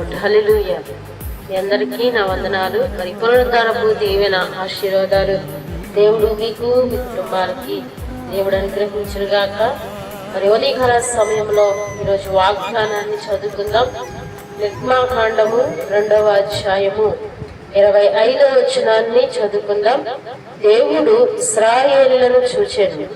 Lord. హల్లెలూయా. మీ అందరికీ నా వందనాలు. మరి పునరుద్ధారపు దీవెన ఆశీర్వాదాలు దేవుడు మీకు మీ కుటుంబాలకి దేవుడు అనుగ్రహించుగాక. మరి ఉదయకాల సమయంలో ఈరోజు వాగ్దానాన్ని చదువుకుందాం. నిర్గమకాండము 2వ అధ్యాయము 25వ వచనాన్ని చదువుకుందాం. దేవుడు ఇశ్రాయేలులను చూచెను,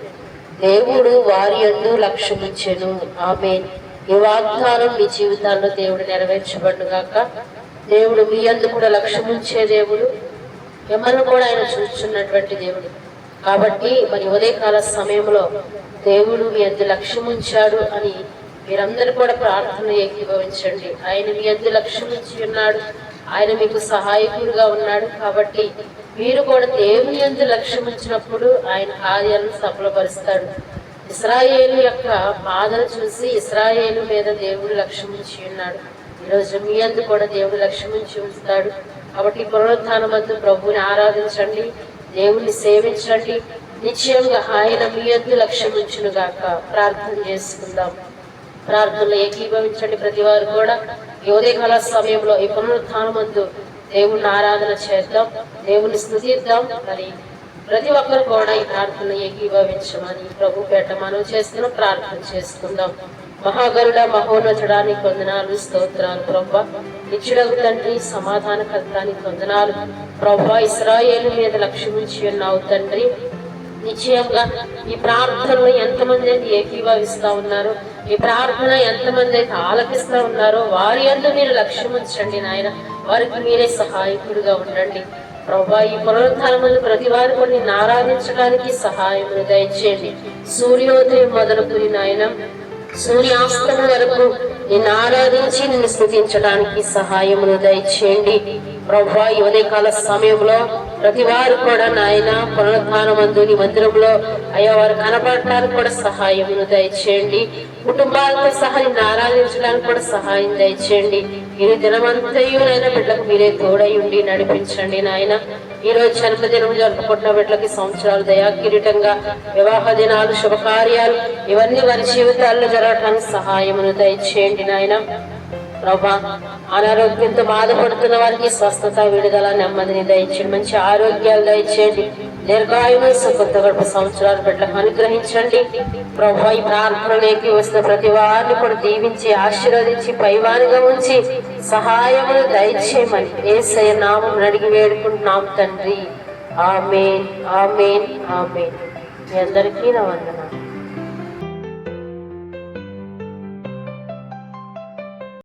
దేవుడు వారి యందు లక్ష్యముంచెను. ఆమేన్. ఈ వాగ్దానం మీ జీవితాల్లో దేవుడు నెరవేర్చబడుగాక. దేవుడు మీ యందు కూడా లక్ష్యముంచే దేవుడు, మిమ్మల్ని కూడా ఆయన చూస్తున్నటువంటి దేవుడు. కాబట్టి మరి ఉదయకాల సమయంలో దేవుడు మీ యందు లక్ష్యముంచాడు అని మీరందరూ కూడా ప్రార్థన ఏకీభవించండి. ఆయన మీ యందు లక్ష్యముంచి ఉన్నాడు, ఆయన మీకు సహాయకుడుగా ఉన్నాడు. కాబట్టి మీరు కూడా దేవుని యందు లక్ష్యముంచినప్పుడు ఆయన కార్యాలను సఫలపరుస్తాడు. ఇశ్రాయేలు యొక్క బాధను చూసి ఇశ్రాయేలు మీద దేవుడు లక్ష్యముంచి ఉన్నాడు. ఈరోజు మీ యందు కూడా దేవుడు లక్ష్యముంచి ఉంచుతాడు. కాబట్టి పునరుత్థానమందు ప్రభువుని ఆరాధించండి, దేవుణ్ణి సేవించండి. నిశ్చయంగా ఆయన మీ యందు లక్ష్యముంచును గాక. ప్రార్థన చేసుకుందాం. ప్రార్థనలో ఏకీభవించండి. ప్రతి వారు కూడా ఈ ఉదయకాల సమయంలో ఈ పునరుత్థానమందు దేవుణ్ణి ఆరాధన చేద్దాం, దేవుణ్ణి స్తుతిద్దాం. మరి ప్రతి ఒక్కరు కూడా ఈ ప్రార్థన ఏకీభవించమని ప్రభు పేట మనం చేస్తున్నాం. ప్రార్థన చేసుకుందాం. మహాగరుడ మహోన్నతుడా నీకు వందనాలు, స్తోత్రాలు ప్రభా. నిత్యుడగు తండ్రి, సమాధానకర్త నీకు వందనాలు ప్రభా. ఇశ్రాయేలు మీద లక్ష్యముంచి ఉన్నావు తండ్రి. నిశ్చయంగా ఈ ప్రార్థనలో ఎంతమంది అయితే ఏకీభవిస్తా ఉన్నారో, ఈ ప్రార్థన ఎంతమంది అయితే ఆలపిస్తా ఉన్నారో వారి యందు మీరు లక్ష్యముంచండి నాయన. వారికి మీరే సహాయకుడిగా ఉండండి ప్రభా. ఈ పునరుత్థానమందు ప్రతి వారు కూడా నిన్ను ఆరాధించడానికి సహాయమును దయచేయండి. సూర్యోదయం మొదలుకుని నాయన సూర్యాస్తమం వరకు నిన్ను ఆరాధించి నిన్ను స్తుతించడానికి సహాయమును దయచేయండి ప్రభా. ఈ ఉదయకాల సమయంలో ప్రతి వారు కూడా నాయన పునరుత్థానమందు నీ మందిరంలో అయ్యా వారు కనపడటానికి కూడా సహాయమును దయచేయండి. కుటుంబాలతో సహా నిన్ను ఆరాధించడానికి కూడా సహాయం దయచేయండి. ఈ దినమంతయు నాయన బిడ్డలకు మీరే తోడై ఉండి నడిపించండి నాయన. ఈ రోజు జన్మదినం జరుపుకుంటున్న బిడ్డలకి సంవత్సరాలు దయా కిరీటంగా, వివాహ దినాలు, శుభకార్యాలు ఇవన్నీ వారి జీవితాల్లో జరగటానికి సహాయమును దయచేయండి నాయన ప్రభా. అనారోగ్యంతో బాధపడుతున్న వారికి స్వస్థత, విడుదల, నెమ్మదిని దయచేయండి. మంచి ఆరోగ్యాలు దయచేయండి. దీర్ఘాయువు, కొత్త గడప సంవత్సరాలు బిడ్డలకు అనుగ్రహించండి ప్రభా. ఈ ప్రార్థనలోకి వస్తున్న ప్రతి వారిని కూడా దీవించి ఆశీర్వదించి పైవానిగా ఉంచి సహాయమును దయచేయమని యేసయ్య నామమున అడిగి వేడుకుంటున్నాం తండ్రి. ఆమేన్, ఆమేన్, ఆమేన్. మీ అందరికీ నా వందనాలు.